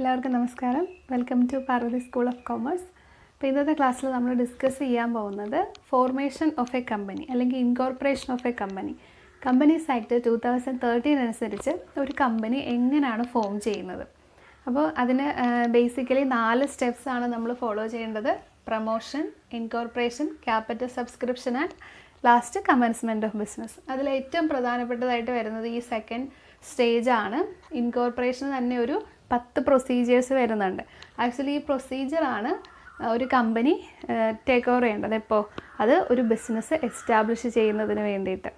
എല്ലാവർക്കും നമസ്കാരം. Welcome to Parvathi school of commerce. അപ്പോൾ ഇന്നത്തെ ക്ലാസ്സിൽ നമ്മൾ ഡിസ്കസ് ചെയ്യാൻ പോകുന്നത് ഫോർമേഷൻ ഓഫ് എ കമ്പനി അല്ലെങ്കിൽ incorporation of a company. Companies act 2013 അനുസരിച്ച് ഒരു കമ്പനി എങ്ങനെയാണ് ഫോം ചെയ്യുന്നത്. അപ്പോൾ അതിന് ബേസിക്കലി 4 സ്റ്റെപ്സാണ് നമ്മൾ ഫോളോ ചെയ്യേണ്ടത്. Promotion, incorporation, capital subscription and last commencement of business. അതിൽ ഏറ്റവും പ്രധാനപ്പെട്ടതായിട്ട് വരുന്നത് ഈ സെക്കൻഡ് സ്റ്റേജാണ്. ഇൻകോർപ്പറേഷൻ തന്നെ ഒരു 10 പ്രൊസീജിയേഴ്സ് വരുന്നുണ്ട്. ആക്ച്വലി ഈ പ്രൊസീജിയറാണ് ഒരു കമ്പനി ടേക്ക് ഓവർ ചെയ്യേണ്ടത്. ഇപ്പോൾ അത് ഒരു ബിസിനസ് എസ്റ്റാബ്ലിഷ് ചെയ്യുന്നതിന് വേണ്ടിയിട്ട്.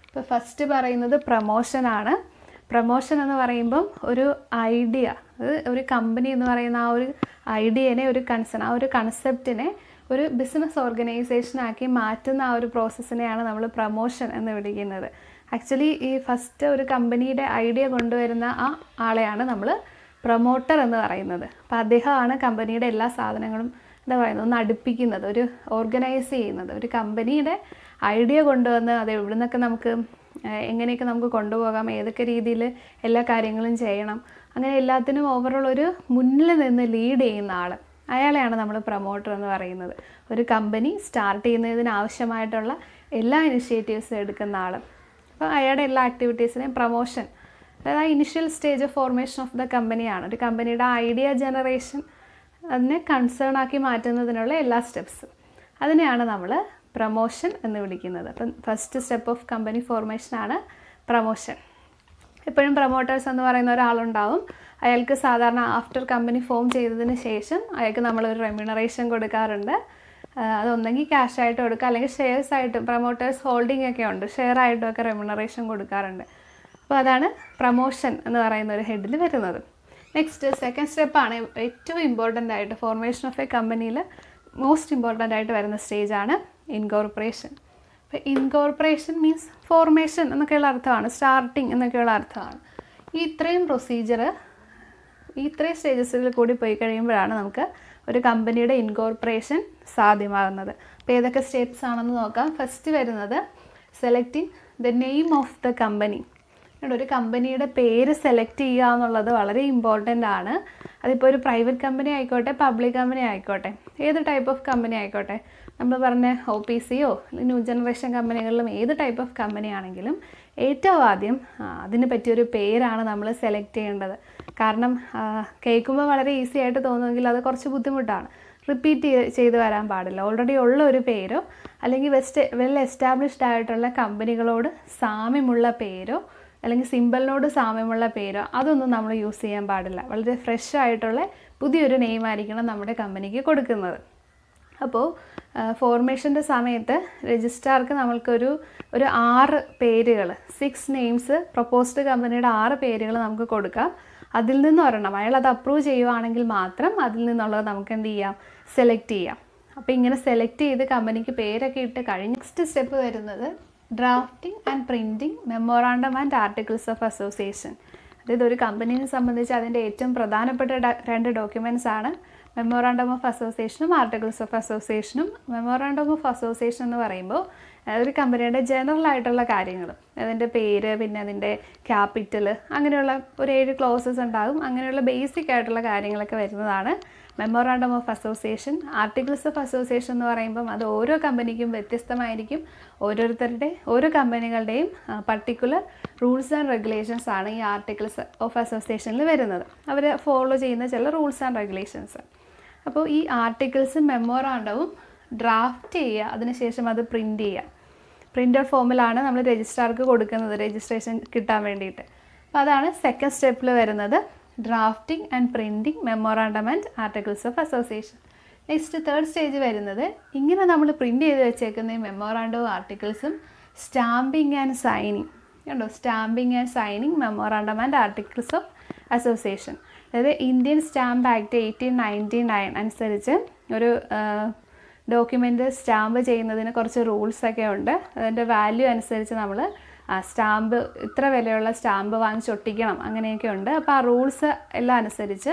ഇപ്പോൾ ഫസ്റ്റ് പറയുന്നത് പ്രൊമോഷനാണ്. പ്രൊമോഷൻ എന്ന് പറയുമ്പം ഒരു ഐഡിയ, അത് ഒരു കമ്പനി എന്ന് പറയുന്ന ആ ഒരു ഐഡിയനെ, ഒരു ആ ഒരു കൺസെപ്റ്റിനെ ഒരു ബിസിനസ് ഓർഗനൈസേഷനാക്കി മാറ്റുന്ന ആ ഒരു പ്രോസസ്സിനെയാണ് നമ്മൾ പ്രൊമോഷൻ എന്ന് വിളിക്കുന്നത്. ആക്ച്വലി ഈ ഫസ്റ്റ് ഒരു കമ്പനിയുടെ ഐഡിയ കൊണ്ടുവരുന്ന ആ ആളെയാണ് നമ്മൾ പ്രൊമോട്ടർ എന്ന് പറയുന്നത്. അപ്പോൾ അദ്ദേഹമാണ് കമ്പനിയുടെ എല്ലാ സാധനങ്ങളും എന്താ പറയുന്നത് ഒന്ന് അടുപ്പിക്കുന്നത്, ഒരു ഓർഗനൈസ് ചെയ്യുന്നത്. ഒരു കമ്പനിയുടെ ഐഡിയ കൊണ്ടുവന്ന് അത് എവിടെ നിന്നൊക്കെ നമുക്ക് എങ്ങനെയൊക്കെ നമുക്ക് കൊണ്ടുപോകാം, ഏതൊക്കെ രീതിയിൽ എല്ലാ കാര്യങ്ങളും ചെയ്യണം, അങ്ങനെ എല്ലാത്തിനും ഓവറോൾ ഒരു മുന്നിൽ നിന്ന് ലീഡ് ചെയ്യുന്ന ആൾ, അയാളെയാണ് നമ്മൾ പ്രൊമോട്ടർ എന്ന് പറയുന്നത്. ഒരു കമ്പനി സ്റ്റാർട്ട് ചെയ്യുന്നതിന് ആവശ്യമായിട്ടുള്ള എല്ലാ ഇനിഷ്യേറ്റീവ്സും എടുക്കുന്ന ആൾ. അപ്പോൾ അയാളുടെ എല്ലാ ആക്ടിവിറ്റീസിനെയും പ്രൊമോഷൻ, അതായത് ആ initial stage of formation of the കമ്പനിയാണ്. ഒരു കമ്പനിയുടെ ഐഡിയ ജനറേഷൻ, അതിനെ കൺസേൺ ആക്കി മാറ്റുന്നതിനുള്ള എല്ലാ സ്റ്റെപ്സും, അതിനെയാണ് നമ്മൾ പ്രൊമോഷൻ എന്ന് വിളിക്കുന്നത്. അപ്പം ഫസ്റ്റ് സ്റ്റെപ്പ് ഓഫ് കമ്പനി ഫോർമേഷനാണ് പ്രൊമോഷൻ. എപ്പോഴും പ്രൊമോട്ടേഴ്സ് എന്ന് പറയുന്ന ഒരാളുണ്ടാവും. അയാൾക്ക് സാധാരണ ആഫ്റ്റർ കമ്പനി ഫോം ചെയ്തതിന് ശേഷം അയാൾക്ക് നമ്മളൊരു റെമ്യൂണറേഷൻ കൊടുക്കാറുണ്ട്. അതൊന്നെങ്കിൽ ക്യാഷ് ആയിട്ട് കൊടുക്കുക, അല്ലെങ്കിൽ ഷെയർസ് ആയിട്ടും, പ്രൊമോട്ടേഴ്സ് ഹോൾഡിംഗ് ഒക്കെ ഉണ്ട്, ഷെയർ ആയിട്ടും ഒക്കെ റെമ്യൂണറേഷൻ കൊടുക്കാറുണ്ട്. അപ്പോൾ അതാണ് പ്രൊമോഷൻ എന്ന് പറയുന്ന ഒരു ഹെഡിൽ വരുന്നത്. നെക്സ്റ്റ് സെക്കൻഡ് സ്റ്റെപ്പാണ് ഏറ്റവും ഇമ്പോർട്ടൻ്റ് ആയിട്ട് ഫോർമേഷൻ ഓഫ് എ കമ്പനിയിൽ മോസ്റ്റ് ഇമ്പോർട്ടൻ്റ് ആയിട്ട് വരുന്ന സ്റ്റേജാണ് ഇൻകോർപ്പറേഷൻ. അപ്പോൾ ഇൻകോർപ്പറേഷൻ മീൻസ് ഫോർമേഷൻ എന്നൊക്കെയുള്ള അർത്ഥമാണ്, സ്റ്റാർട്ടിങ് എന്നൊക്കെയുള്ള അർത്ഥമാണ്. ഈ ഇത്രയും പ്രൊസീജിയർ, ഈ ഇത്രയും സ്റ്റേജസിൽ കൂടി പോയി കഴിയുമ്പോഴാണ് നമുക്ക് ഒരു കമ്പനിയുടെ ഇൻകോർപ്പറേഷൻ സാധ്യമാകുന്നത്. അപ്പോൾ ഏതൊക്കെ സ്റ്റെപ്സ് ആണെന്ന് നോക്കാം. ഫസ്റ്റ് വരുന്നത് selecting the name of the company. ഒരു കമ്പനിയുടെ പേര് സെലക്ട് ചെയ്യുക എന്നുള്ളത് വളരെ ഇമ്പോർട്ടൻ്റ് ആണ്. അതിപ്പോൾ ഒരു പ്രൈവറ്റ് കമ്പനി ആയിക്കോട്ടെ, പബ്ലിക് കമ്പനി ആയിക്കോട്ടെ, ഏത് ടൈപ്പ് ഓഫ് കമ്പനി ആയിക്കോട്ടെ, നമ്മൾ പറഞ്ഞ OPCയോ ന്യൂ ജനറേഷൻ കമ്പനികളിലും ഏത് ടൈപ്പ് ഓഫ് കമ്പനി ആണെങ്കിലും ഏറ്റവും ആദ്യം അതിന് പറ്റിയൊരു പേരാണ് നമ്മൾ സെലക്ട് ചെയ്യേണ്ടത്. കാരണം കേൾക്കുമ്പോൾ വളരെ ഈസി ആയിട്ട് തോന്നുമെങ്കിൽ അത് കുറച്ച് ബുദ്ധിമുട്ടാണ്. റിപ്പീറ്റ് ചെയ്ത് വരാൻ പാടില്ല. ഓൾറെഡി ഉള്ള ഒരു പേരോ അല്ലെങ്കിൽ വെൽ എസ്റ്റാബ്ലിഷ്ഡ് ആയിട്ടുള്ള കമ്പനികളോട് സാമ്യമുള്ള പേരോ അല്ലെങ്കിൽ സിമ്പിളിനോട് സാമ്യമുള്ള പേരോ അതൊന്നും നമ്മൾ യൂസ് ചെയ്യാൻ പാടില്ല. വളരെ ഫ്രഷ് ആയിട്ടുള്ള പുതിയൊരു നെയിം ആയിരിക്കണം നമ്മുടെ കമ്പനിക്ക് കൊടുക്കുന്നത്. അപ്പോൾ ഫോർമേഷൻ്റെ സമയത്ത് രജിസ്ട്രാർക്ക് നമ്മൾക്കൊരു 6 പേരുകൾ, 6 നെയിംസ്, പ്രൊപ്പോസ്ഡ് കമ്പനിയുടെ 6 പേരുകൾ നമുക്ക് കൊടുക്കാം. അതിൽ നിന്ന് ഒരെണ്ണം അയാൾ അത് അപ്രൂവ് ചെയ്യുവാണെങ്കിൽ മാത്രം അതിൽ നിന്നുള്ളത് നമുക്ക് എന്ത് ചെയ്യാം, സെലക്ട് ചെയ്യാം. അപ്പോൾ ഇങ്ങനെ സെലക്ട് ചെയ്ത് കമ്പനിക്ക് പേരൊക്കെ ഇട്ട് കഴിഞ്ഞ് നെക്സ്റ്റ് സ്റ്റെപ്പ് വരുന്നത് drafting and printing memorandum and articles of association. അതായത് ഒരു കമ്പനിയെ സംബന്ധിച്ച് അതിൻ്റെ ഏറ്റവും പ്രധാനപ്പെട്ട 2 ഡോക്യുമെൻറ്റ്സ് ആണ് മെമ്മോറാണ്ടം ഓഫ് അസോസിയേഷനും ആർട്ടിക്കിൾസ് ഓഫ് അസോസിയേഷനും. മെമ്മോറാണ്ടം ഓഫ് അസോസിയേഷൻ എന്ന് പറയുമ്പോൾ ഒരു കമ്പനിയുടെ ജനറൽ ആയിട്ടുള്ള കാര്യങ്ങൾ, അതിൻ്റെ പേര്, പിന്നെ അതിൻ്റെ ക്യാപിറ്റൽ, അങ്ങനെയുള്ള ഒരു 7 ക്ലോസസ് ഉണ്ടാകും. അങ്ങനെയുള്ള ബേസിക് ആയിട്ടുള്ള കാര്യങ്ങളൊക്കെ വരുന്നതാണ് memorandum of association. Articles of association എന്ന് പറയുമ്പം അത് ഓരോ കമ്പനിക്കും വ്യത്യസ്തമായിരിക്കും. ഓരോ കമ്പനികളുടെയും പർട്ടിക്കുലർ റൂൾസ് ആൻഡ് റെഗുലേഷൻസ് ആണ് ഈ ആർട്ടിക്കിൾസ് ഓഫ് അസോസിയേഷനിൽ വരുന്നത്. അവർ ഫോളോ ചെയ്യുന്ന ചില റൂൾസ് ആൻഡ് റെഗുലേഷൻസ്. അപ്പോൾ ഈ ആർട്ടിക്കിൾസും മെമ്മോറാണ്ടവും ഡ്രാഫ്റ്റ് ചെയ്യുക, അതിനുശേഷം അത് പ്രിൻ്റ് ചെയ്യുക. പ്രിൻ്റഡ് ഫോമിലാണ് നമ്മൾ രജിസ്ട്രാർക്ക് കൊടുക്കുന്നത് രജിസ്ട്രേഷൻ കിട്ടാൻ വേണ്ടിയിട്ട്. അപ്പോൾ അതാണ് സെക്കൻഡ് സ്റ്റെപ്പിൽ വരുന്നത്, drafting and printing memorandum and articles of association. Next third stage വരുന്നത് ഇങ്ങനെ നമ്മൾ പ്രിൻ്റ് ചെയ്ത് വെച്ചേക്കുന്ന ഈ മെമ്മോറാണ്ടവും ആർട്ടിക്കിൾസും സ്റ്റാമ്പിങ് ആൻഡ് സൈനിങ്. കണ്ടോ, stamping and signing memorandum and articles of association. അതായത് ഇന്ത്യൻ സ്റ്റാമ്പ് ആക്ട് 1899 അനുസരിച്ച് ഒരു ഡോക്യുമെൻ്റ് സ്റ്റാമ്പ് ചെയ്യുന്നതിന് കുറച്ച് റൂൾസൊക്കെ ഉണ്ട്. അതിൻ്റെ വാല്യൂ അനുസരിച്ച് നമ്മൾ സ്റ്റാമ്പ് ഇത്ര വിലയുള്ള സ്റ്റാമ്പ് വാങ്ങിച്ചൊട്ടിക്കണം, അങ്ങനെയൊക്കെ ഉണ്ട്. അപ്പോൾ ആ റൂൾസ് എല്ലാം അനുസരിച്ച്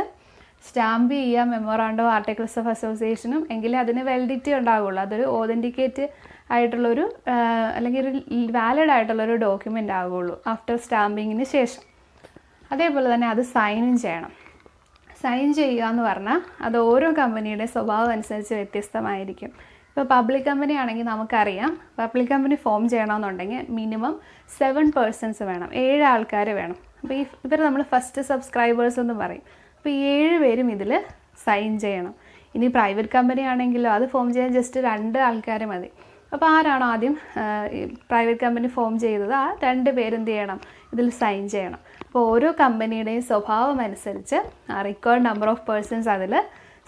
സ്റ്റാമ്പ് ചെയ്യുക മെമ്മോറാണ്ടോ ആർട്ടിക്കിൾസ് ഓഫ് അസോസിയേഷനും, എങ്കിലേ അതിന് വാലിഡിറ്റി ഉണ്ടാവുകയുള്ളൂ. അതൊരു ഓതൻറ്റിക്കേറ്റ് ആയിട്ടുള്ളൊരു അല്ലെങ്കിൽ ഒരു വാലിഡ് ആയിട്ടുള്ളൊരു ഡോക്യുമെൻ്റ് ആവുകയുള്ളൂ ആഫ്റ്റർ സ്റ്റാമ്പിങ്ങിന് ശേഷം. അതേപോലെ തന്നെ അത് സൈനും ചെയ്യണം. സൈൻ ചെയ്യുക എന്ന് പറഞ്ഞാൽ അത് ഓരോ കമ്പനിയുടെ സ്വഭാവം അനുസരിച്ച് വ്യത്യസ്തമായിരിക്കും. ഇപ്പോൾ പബ്ലിക് കമ്പനി ആണെങ്കിൽ നമുക്കറിയാം, പബ്ലിക് കമ്പനി ഫോം ചെയ്യണമെന്നുണ്ടെങ്കിൽ മിനിമം 7 persons വേണം, 7 ആൾക്കാർ വേണം. അപ്പോൾ ഇവർ നമ്മൾ ഫസ്റ്റ് സബ്സ്ക്രൈബേഴ്സ് എന്ന് പറയും. അപ്പോൾ ഈ 7 പേരും ഇതിൽ സൈൻ ചെയ്യണം. ഇനി പ്രൈവറ്റ് കമ്പനി ആണെങ്കിലോ അത് ഫോം ചെയ്യാൻ ജസ്റ്റ് 2 ആൾക്കാർ മതി. അപ്പോൾ ആരാണോ ആദ്യം പ്രൈവറ്റ് കമ്പനി ഫോം ചെയ്തത് ആ 2 പേരെന്ത് ചെയ്യണം, ഇതിൽ സൈൻ ചെയ്യണം. അപ്പോൾ ഓരോ കമ്പനിയുടെയും സ്വഭാവം അനുസരിച്ച് റിക്വയർഡ് നമ്പർ ഓഫ് പേഴ്സൺസ് അതിൽ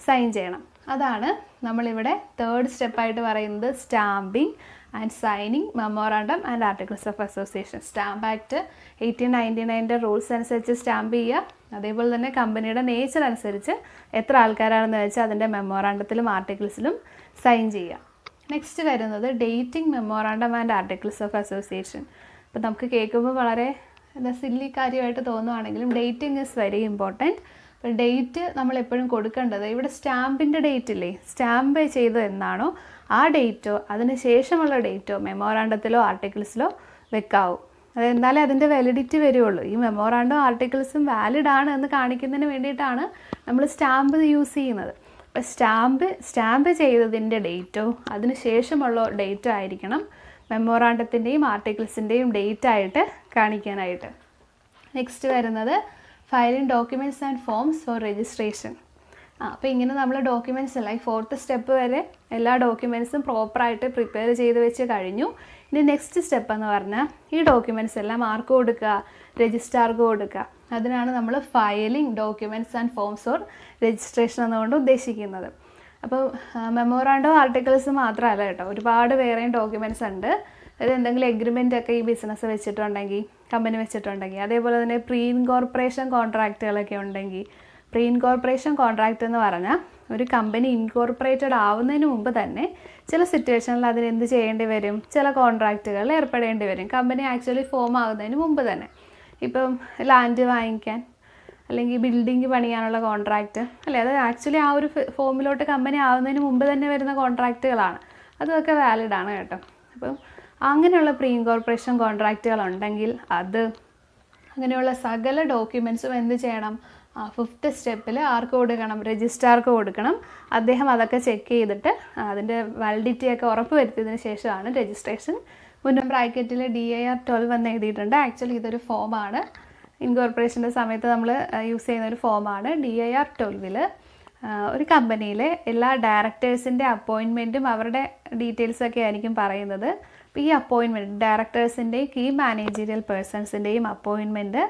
സൈൻ ചെയ്യണം. അതാണ് നമ്മളിവിടെ 3rd സ്റ്റെപ്പായിട്ട് പറയുന്നത് stamping and signing memorandum and articles of association. Stamp act 1899 rules അനുസരിച്ച് സ്റ്റാമ്പ് ചെയ്യുക. അതേപോലെ തന്നെ കമ്പനിയുടെ നേച്ചർ അനുസരിച്ച് എത്ര ആൾക്കാരാണെന്ന് വെച്ചാൽ അതിൻ്റെ മെമ്മോറാണ്ടത്തിലും ആർട്ടിക്കിൾസിലും സൈൻ ചെയ്യുക. നെക്സ്റ്റ് വരുന്നത് dating memorandum and articles of association. അപ്പോൾ നമുക്ക് കേൾക്കുമ്പോൾ വളരെ സില്ലി കാര്യമായിട്ട് തോന്നുവാണെങ്കിലും ഡേറ്റിംഗ് ഈസ് വെരി ഇമ്പോർട്ടൻറ്റ്. അപ്പോൾ ഡേറ്റ് നമ്മളെപ്പോഴും കൊടുക്കേണ്ടത്, ഇവിടെ സ്റ്റാമ്പിൻ്റെ ഡേറ്റ് ഇല്ലേ, സ്റ്റാമ്പ് ചെയ്തത് എന്നാണോ ആ ഡേറ്റോ അതിന് ശേഷമുള്ള ഡേറ്റോ മെമ്മോറാണ്ടത്തിലോ ആർട്ടിക്കിൾസിലോ വെക്കാവൂ. അതെന്നാലേ അതിൻ്റെ വാലിഡിറ്റി വരുള്ളൂ. ഈ മെമ്മോറാണ്ടം ആർട്ടിക്കിൾസും വാലിഡ് ആണ് എന്ന് കാണിക്കുന്നതിന് വേണ്ടിയിട്ടാണ് നമ്മൾ സ്റ്റാമ്പ് യൂസ് ചെയ്യുന്നത്. അപ്പോൾ സ്റ്റാമ്പ് ചെയ്തതിൻ്റെ ഡേറ്റോ അതിന് ശേഷമുള്ള ഡേറ്റോ ആയിരിക്കണം മെമ്മോറാണ്ടത്തിൻ്റെയും ആർട്ടിക്കിൾസിൻ്റെയും ഡേറ്റ് ആയിട്ട് കാണിക്കാനായിട്ട്. നെക്സ്റ്റ് വരുന്നത് filing documents and forms four registration. അപ്പോൾ ഇങ്ങനെ നമ്മൾ ഡോക്യുമെൻറ്റ്സ് എല്ലാം ഈ 4th സ്റ്റെപ്പ് വരെ എല്ലാ ഡോക്യുമെൻറ്റ്സും പ്രോപ്പറായിട്ട് പ്രിപ്പയർ ചെയ്ത് വെച്ച് കഴിഞ്ഞു. ഇനി നെക്സ്റ്റ് സ്റ്റെപ്പ് എന്ന് പറഞ്ഞാൽ ഈ ഡോക്യുമെൻറ്റ്സ് എല്ലാം ആർക്ക് കൊടുക്കുക, രജിസ്ട്രാർക്ക് കൊടുക്കുക. അതിനാണ് നമ്മൾ filing documents and forms four registration എന്നുകൊണ്ട് ഉദ്ദേശിക്കുന്നത്. അപ്പോൾ മെമ്മോറാണ്ടോ ആർട്ടിക്കിൾസ് മാത്രമല്ല കേട്ടോ, ഒരുപാട് വേറെയും ഡോക്യുമെൻറ്റ്സ് ഉണ്ട്. അതായത് എന്തെങ്കിലും എഗ്രിമെൻ്റ് ഒക്കെ ഈ ബിസിനസ് വെച്ചിട്ടുണ്ടെങ്കിൽ, കമ്പനി വെച്ചിട്ടുണ്ടെങ്കിൽ, അതേപോലെ തന്നെ പ്രീ ഇൻകോർപ്പറേഷൻ കോൺട്രാക്റ്റുകളൊക്കെ ഉണ്ടെങ്കിൽ. പ്രീ ഇൻകോർപ്പറേഷൻ കോൺട്രാക്റ്റ് എന്ന് പറഞ്ഞാൽ ഒരു കമ്പനി ഇൻകോർപ്പറേറ്റഡ് ആവുന്നതിന് മുമ്പ് തന്നെ ചില സിറ്റുവേഷനിൽ അതിനെന്ത് ചെയ്യേണ്ടി വരും, ചില കോൺട്രാക്റ്റുകളിൽ ഏർപ്പെടേണ്ടി വരും. കമ്പനി ആക്ച്വലി ഫോം ആകുന്നതിന് മുമ്പ് തന്നെ. ഇപ്പം ലാൻഡ് വാങ്ങിക്കാൻ അല്ലെങ്കിൽ ബിൽഡിംഗ് പണിയാനുള്ള കോൺട്രാക്റ്റ് അല്ലേ, അത് ആക്ച്വലി ആ ഒരു ഫോമിലോട്ട് കമ്പനി ആവുന്നതിന് മുമ്പ് തന്നെ വരുന്ന കോൺട്രാക്റ്റുകളാണ്. അതൊക്കെ വാലിഡാണ് കേട്ടോ. അപ്പം അങ്ങനെയുള്ള പ്രീ ഇൻകോർപ്പറേഷൻ കോൺട്രാക്റ്റുകൾ ഉണ്ടെങ്കിൽ അത് അങ്ങനെയുള്ള സകല ഡോക്യുമെൻറ്റ്സും എന്ത് ചെയ്യണം, 5th സ്റ്റെപ്പിൽ ആർക്ക് കൊടുക്കണം, രജിസ്ട്രാർക്ക് കൊടുക്കണം. അദ്ദേഹം അതൊക്കെ ചെക്ക് ചെയ്തിട്ട് അതിൻ്റെ വാലിഡിറ്റിയൊക്കെ ഉറപ്പ് വരുത്തിയതിന് ശേഷമാണ് രജിസ്ട്രേഷൻ. മുന്നേ ബ്രാക്കറ്റിൽ DIR 12 എന്ന് എഴുതിയിട്ടുണ്ട്. ആക്ച്വലി ഇതൊരു ഫോമാണ്, ഇൻകോർപ്പറേഷൻ്റെ സമയത്ത് നമ്മൾ യൂസ് ചെയ്യുന്ന ഒരു ഫോമാണ്. DIR 12 ഒരു കമ്പനിയിലെ എല്ലാ ഡയറക്ടേഴ്സിൻ്റെ അപ്പോയിൻമെൻറ്റും അവരുടെ ഡീറ്റെയിൽസൊക്കെ ആയിരിക്കും പറയുന്നത്. അപ്പോൾ ഈ അപ്പോയിൻമെൻറ്റ് ഡയറക്ടേഴ്സിൻ്റെയും കീ മാനേജീരിയൽ പേഴ്സൺസിൻ്റെയും അപ്പോയിൻമെൻറ്റ്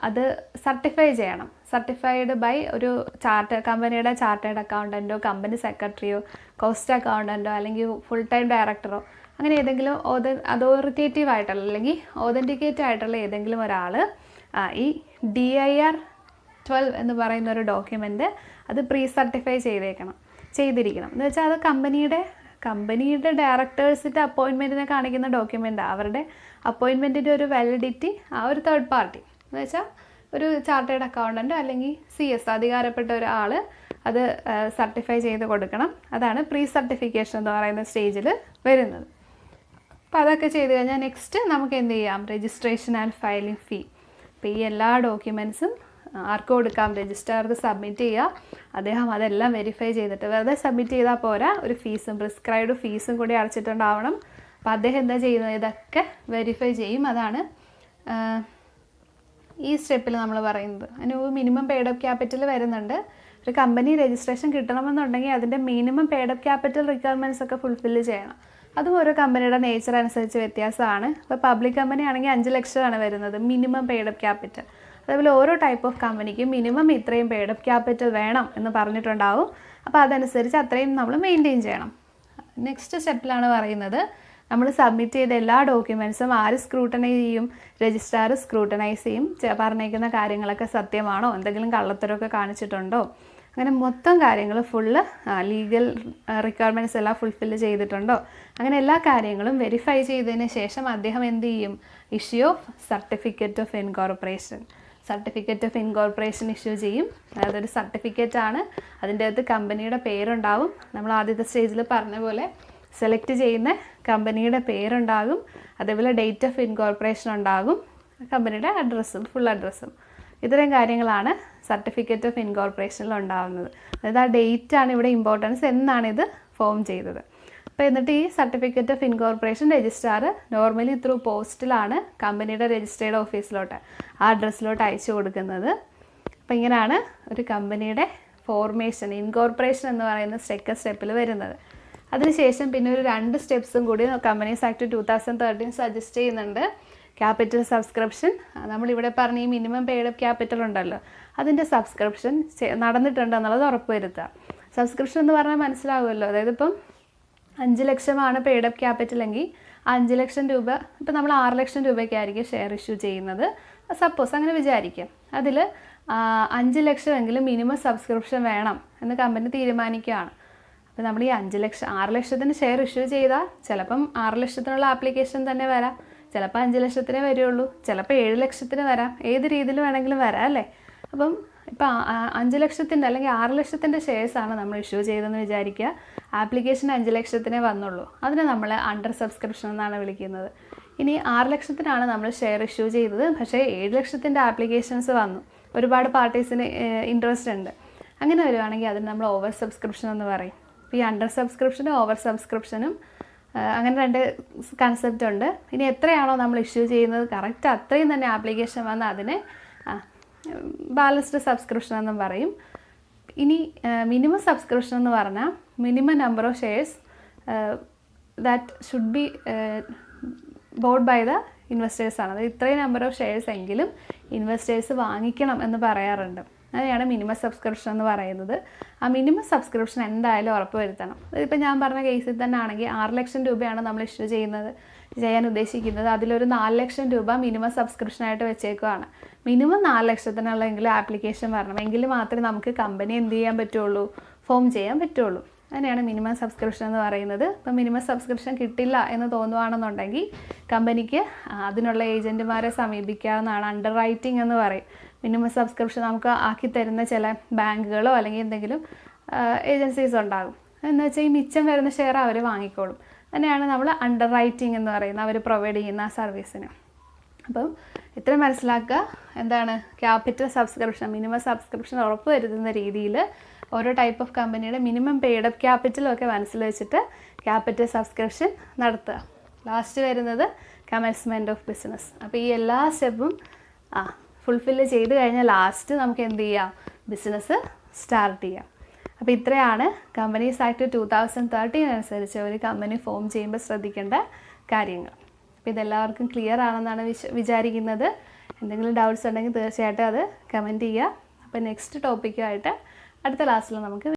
അത് സർട്ടിഫൈ ചെയ്യണം. സർട്ടിഫൈഡ് ബൈ ഒരു കമ്പനിയുടെ ചാർട്ടേഡ് അക്കൗണ്ടൻറ്റോ കമ്പനി സെക്രട്ടറിയോ കോസ്റ്റ് അക്കൗണ്ടൻറ്റോ അല്ലെങ്കിൽ ഫുൾ ടൈം ഡയറക്ടറോ അങ്ങനെ ഏതെങ്കിലും അതോറിറ്റേറ്റീവ് ആയിട്ടുള്ള അല്ലെങ്കിൽ ഓതൻറ്റിക്കേറ്റ് ആയിട്ടുള്ള ഏതെങ്കിലും ഒരാൾ ഈ DIR 12 എന്ന് പറയുന്ന ഒരു ഡോക്യുമെൻ്റ് അത് പ്രീ സർട്ടിഫൈ ചെയ്തിരിക്കണം. എന്ന് വെച്ചാൽ അത് കമ്പനിയുടെ ഡയറക്ടേഴ്സിൻ്റെ അപ്പോയിൻമെൻറ്റിനെ കാണിക്കുന്ന ഡോക്യുമെൻ്റ്. അവരുടെ അപ്പോയിൻമെൻറ്റിൻ്റെ ഒരു വാലിഡിറ്റി ആ ഒരു തേർഡ് പാർട്ടി എന്ന് വെച്ചാൽ ഒരു ചാർട്ടേഡ് അക്കൗണ്ടൻറ്റ് അല്ലെങ്കിൽ CS അധികാരപ്പെട്ട ഒരാൾ അത് സർട്ടിഫൈ ചെയ്ത് കൊടുക്കണം. അതാണ് പ്രീ സർട്ടിഫിക്കേഷൻ എന്ന് പറയുന്ന സ്റ്റേജിൽ വരുന്നത്. അപ്പോൾ അതൊക്കെ ചെയ്ത് കഴിഞ്ഞാൽ നെക്സ്റ്റ് നമുക്ക് എന്ത് ചെയ്യാം, രജിസ്ട്രേഷൻ ആൻഡ് ഫയലിംഗ് ഫീ. അപ്പോൾ ഈ എല്ലാ ഡോക്യുമെൻറ്റ്സും ആർക്ക് കൊടുക്കാം, രജിസ്ട്രാർക്ക് സബ്മിറ്റ് ചെയ്യുക. അദ്ദേഹം അതെല്ലാം വെരിഫൈ ചെയ്തിട്ട് വെറുതെ സബ്മിറ്റ് ചെയ്താൽ പോരാ, ഒരു ഫീസും പ്രിസ്ക്രൈബ്ഡ് ഫീസും കൂടി അടച്ചിട്ടുണ്ടാവണം. അപ്പോൾ അദ്ദേഹം എന്താ ചെയ്യുന്നത്, ഇതൊക്കെ വെരിഫൈ ചെയ്യും. അതാണ് ഈ സ്റ്റെപ്പിൽ നമ്മൾ പറയുന്നത്. അതിന് മിനിമം പെയ്ഡപ്പ് ക്യാപിറ്റൽ വരുന്നുണ്ട്. ഒരു കമ്പനി രജിസ്ട്രേഷൻ കിട്ടണമെന്നുണ്ടെങ്കിൽ അതിൻ്റെ മിനിമം പെയ്ഡപ്പ് ക്യാപിറ്റൽ റിക്വയർമെൻറ്റ്സ് ഒക്കെ ഫുൾഫില്ല് ചെയ്യണം. അതും ഓരോ കമ്പനിയുടെ നേച്ചർ അനുസരിച്ച് വ്യത്യാസമാണ്. ഇപ്പോൾ പബ്ലിക് കമ്പനി ആണെങ്കിൽ 5 ലക്ഷമാണ് വരുന്നത് മിനിമം പെയ്ഡപ്പ് ക്യാപിറ്റൽ. അതേപോലെ ഓരോ ടൈപ്പ് ഓഫ് കമ്പനിക്കും മിനിമം ഇത്രയും പെയ്ഡപ്പ് ക്യാപിറ്റൽ വേണം എന്ന് പറഞ്ഞിട്ടുണ്ടാവും. അപ്പോൾ അതനുസരിച്ച് അത്രയും നമ്മൾ മെയിൻറ്റെയിൻ ചെയ്യണം. നെക്സ്റ്റ് സ്റ്റെപ്പിലാണ് പറയുന്നത് നമ്മൾ സബ്മിറ്റ് ചെയ്ത എല്ലാ ഡോക്യുമെൻറ്റ്സും ആര് സ്ക്രൂട്ടനൈസ് ചെയ്യും, രജിസ്ട്രാർ സ്ക്രൂട്ടനൈസ് ചെയ്യും. പറഞ്ഞേക്കുന്ന കാര്യങ്ങളൊക്കെ സത്യമാണോ, എന്തെങ്കിലും കള്ളത്തരമൊക്കെ കാണിച്ചിട്ടുണ്ടോ, അങ്ങനെ മൊത്തം കാര്യങ്ങൾ ഫുള്ള് ലീഗൽ റിക്വയർമെൻറ്റ്സ് എല്ലാം ഫുൾഫില്ല് ചെയ്തിട്ടുണ്ടോ, അങ്ങനെ എല്ലാ കാര്യങ്ങളും വെരിഫൈ ചെയ്തതിന് ശേഷം അദ്ദേഹം എന്ത് ചെയ്യും, issue of certificate of incorporation issue ചെയ്യും. അതൊരു സർട്ടിഫിക്കറ്റാണ്, അതിൻ്റെ അകത്ത് കമ്പനിയുടെ പേരുണ്ടാവും. നമ്മൾ ആദ്യത്തെ സ്റ്റേജിൽ പറഞ്ഞ പോലെ സെലക്ട് ചെയ്യുന്ന കമ്പനിയുടെ പേരുണ്ടാകും, അതേപോലെ ഡേറ്റ് ഓഫ് ഇൻകോർപ്പറേഷൻ ഉണ്ടാകും, കമ്പനിയുടെ അഡ്രസ്സും ഫുൾ അഡ്രസ്സും. ഇത്രയും കാര്യങ്ങളാണ് സർട്ടിഫിക്കറ്റ് ഓഫ് ഇൻകോർപ്പറേഷനിൽ ഉണ്ടാകുന്നത്. അതായത് ആ ഡേറ്റ് ആണ് ഇവിടെ ഇമ്പോർട്ടൻസ്, എന്നാണ് ഇത് ഫോം ചെയ്തത്. അപ്പോൾ എന്നിട്ട് ഈ certificate of incorporation registrar normally through പോസ്റ്റിലാണ് കമ്പനിയുടെ രജിസ്റ്റേർഡ് ഓഫീസിലോട്ട്, ആ അഡ്രസ്സിലോട്ട് അയച്ചു കൊടുക്കുന്നത്. അപ്പോൾ ഇങ്ങനെയാണ് ഒരു കമ്പനിയുടെ ഫോർമേഷൻ, ഇൻകോർപ്പറേഷൻ എന്ന് പറയുന്ന സെക്കൻഡ് സ്റ്റെപ്പിൽ വരുന്നത്. അതിനുശേഷം പിന്നെ ഒരു 2 സ്റ്റെപ്സും കൂടി കമ്പനീസ് ആക്ട് 2013 സജസ്റ്റ് ചെയ്യുന്നുണ്ട്. ക്യാപിറ്റൽ സബ്സ്ക്രിപ്ഷൻ, നമ്മളിവിടെ പറഞ്ഞ ഈ മിനിമം പെയ്ഡ് അപ്പ് ക്യാപിറ്റൽ ഉണ്ടല്ലോ, അതിൻ്റെ സബ്സ്ക്രിപ്ഷൻ നടന്നിട്ടുണ്ടെന്നുള്ളത് ഉറപ്പുവരുത്തുക. സബ്സ്ക്രിപ്ഷൻ എന്ന് പറഞ്ഞാൽ മനസ്സിലാവുമല്ലോ, അതായത് ഇപ്പം 5 ലക്ഷമാണ് പെയ്ഡ് അപ്പ് ക്യാപിറ്റൽ എങ്കിൽ 5 ലക്ഷം രൂപ, ഇപ്പം നമ്മൾ 6 ലക്ഷം രൂപയ്ക്കായിരിക്കും ഷെയർ ഇഷ്യൂ ചെയ്യുന്നത്, സപ്പോസ് അങ്ങനെ വിചാരിക്കാം. അതിൽ 5 ലക്ഷമെങ്കിലും മിനിമം സബ്സ്ക്രിപ്ഷൻ വേണം എന്ന് കമ്പനി തീരുമാനിക്കുകയാണ്. അപ്പോൾ നമ്മൾ ഈ 6 ലക്ഷത്തിന് ഷെയർ ഇഷ്യൂ ചെയ്താൽ ചിലപ്പം 6 ലക്ഷത്തിനുള്ള ആപ്ലിക്കേഷൻ തന്നെ വരാം, ചിലപ്പോൾ 5 ലക്ഷത്തിനേ വരികയുള്ളൂ, ചിലപ്പോൾ 7 ലക്ഷത്തിന് വരാം, ഏത് രീതിയിൽ വേണമെങ്കിലും വരാം അല്ലേ. അപ്പം ഇപ്പോൾ 5 ലക്ഷത്തിൻ്റെ അല്ലെങ്കിൽ 6 ലക്ഷത്തിൻ്റെ ഷെയർസാണ് നമ്മൾ ഇഷ്യൂ ചെയ്തതെന്ന് വിചാരിക്കുക. ആപ്ലിക്കേഷൻ 5 ലക്ഷത്തിനേ വന്നുള്ളൂ, അതിനെ നമ്മൾ അണ്ടർ സബ്സ്ക്രിപ്ഷൻ എന്നാണ് വിളിക്കുന്നത്. ഇനി 6 ലക്ഷത്തിനാണ് നമ്മൾ ഷെയർ ഇഷ്യൂ ചെയ്തത്, പക്ഷേ 7 ലക്ഷത്തിൻ്റെ ആപ്ലിക്കേഷൻസ് വന്നു, ഒരുപാട് പാർട്ടീസിന് ഇൻട്രസ്റ്റ് ഉണ്ട്. അങ്ങനെ വരുവാണെങ്കിൽ അതിന് നമ്മൾ ഓവർ സബ്സ്ക്രിപ്ഷൻ എന്ന് പറയും. അപ്പോൾ ഈ അണ്ടർ സബ്സ്ക്രിപ്ഷനും ഓവർ സബ്സ്ക്രിപ്ഷനും അങ്ങനെ 2 കൺസെപ്റ്റ് ഉണ്ട്. ഇനി എത്രയാണോ നമ്മൾ ഇഷ്യൂ ചെയ്യുന്നത് കറക്റ്റ് അത്രയും തന്നെ ആപ്ലിക്കേഷൻ വന്ന് അതിനെ ബാലൻസ്ഡ് സബ്സ്ക്രിപ്ഷൻ എന്നും പറയും. ഇനി മിനിമം സബ്സ്ക്രിപ്ഷൻ എന്ന് പറഞ്ഞാൽ minimum number of shares that should be bought by the ഇൻവെസ്റ്റേഴ്സാണ്. അതായത് ഇത്രയും നമ്പർ ഓഫ് ഷെയർസ് എങ്കിലും ഇൻവെസ്റ്റേഴ്സ് വാങ്ങിക്കണം എന്ന് പറയാറുണ്ട്. അങ്ങനെയാണ് മിനിമം സബ്സ്ക്രിപ്ഷൻ എന്ന് പറയുന്നത്. ആ മിനിമം സബ്സ്ക്രിപ്ഷൻ എന്തായാലും ഉറപ്പ് വരുത്തണം. അതിപ്പോൾ ഞാൻ പറഞ്ഞ കേസിൽ തന്നെ ആണെങ്കിൽ 6 ലക്ഷം രൂപയാണ് നമ്മൾ ഇഷ്യൂ ചെയ്യാൻ ഉദ്ദേശിക്കുന്നത്. അതിലൊരു 4 ലക്ഷം രൂപ മിനിമം സബ്സ്ക്രിപ്ഷനായിട്ട് വെച്ചേക്കുവാണ്. മിനിമം 4 ലക്ഷത്തിനുള്ളെങ്കിലും ആപ്ലിക്കേഷൻ വരണം, എങ്കിൽ മാത്രമേ നമുക്ക് കമ്പനി എന്ത് ചെയ്യാൻ പറ്റുള്ളൂ, ഫോം ചെയ്യാൻ പറ്റുള്ളൂ. അങ്ങനെയാണ് മിനിമം സബ്സ്ക്രിപ്ഷൻ എന്ന് പറയുന്നത്. ഇപ്പം മിനിമം സബ്സ്ക്രിപ്ഷൻ കിട്ടില്ല എന്ന് തോന്നുവാണെന്നുണ്ടെങ്കിൽ കമ്പനിക്ക് അതിനുള്ള ഏജൻറ്റുമാരെ സമീപിക്കാവുന്നതാണ്. അണ്ടർ റൈറ്റിംഗ് എന്ന് പറയും. മിനിമം സബ്സ്ക്രിപ്ഷൻ നമുക്ക് ആക്കി തരുന്ന ചില ബാങ്കുകളോ അല്ലെങ്കിൽ എന്തെങ്കിലും ഏജൻസീസ് ഉണ്ടാകും. എന്ന് വെച്ചാൽ ഈ മിച്ചം വരുന്ന ഷെയർ അവർ വാങ്ങിക്കോളും. തന്നെയാണ് നമ്മൾ അണ്ടർ റൈറ്റിംഗ് എന്ന് പറയുന്നത്, അവർ പ്രൊവൈഡ് ചെയ്യുന്ന ആ സർവീസിന്. അപ്പം ഇത്ര മനസ്സിലാക്കുക, എന്താണ് ക്യാപിറ്റൽ സബ്സ്ക്രിപ്ഷൻ, മിനിമം സബ്സ്ക്രിപ്ഷൻ ഉറപ്പ് വരുത്തുന്ന രീതിയിൽ ഓരോ ടൈപ്പ് ഓഫ് കമ്പനിയുടെ മിനിമം പെയ്ഡ് അപ്പ് ക്യാപിറ്റലൊക്കെ മനസ്സിൽ വെച്ചിട്ട് ക്യാപിറ്റൽ സബ്സ്ക്രിപ്ഷൻ നടത്തുക. ലാസ്റ്റ് വരുന്നത് കമൻസ്മെൻറ്റ് ഓഫ് ബിസിനസ്. അപ്പോൾ ഈ എല്ലാ സ്റ്റെപ്പും ഫുൾഫില്ല് ചെയ്ത് കഴിഞ്ഞാൽ ലാസ്റ്റ് നമുക്ക് എന്ത് ചെയ്യാം, ബിസിനസ് സ്റ്റാർട്ട് ചെയ്യാം. അപ്പോൾ ഇത്രയാണ് കമ്പനീസ് ആക്ട് 2013 അനുസരിച്ച് ഒരു കമ്പനി ഫോം ചെയ്യുമ്പോൾ ശ്രദ്ധിക്കേണ്ട കാര്യങ്ങൾ. അപ്പോൾ ഇതെല്ലാവർക്കും ക്ലിയർ ആണെന്നാണ് വിചാരിക്കുന്നത്. എന്തെങ്കിലും ഡൗട്ട്സ് ഉണ്ടെങ്കിൽ തീർച്ചയായിട്ടും അത് കമൻറ്റ് ചെയ്യുക. അപ്പോൾ നെക്സ്റ്റ് ടോപ്പിക്കുമായിട്ട് അടുത്ത ക്ലാസ്സിൽ നമുക്ക്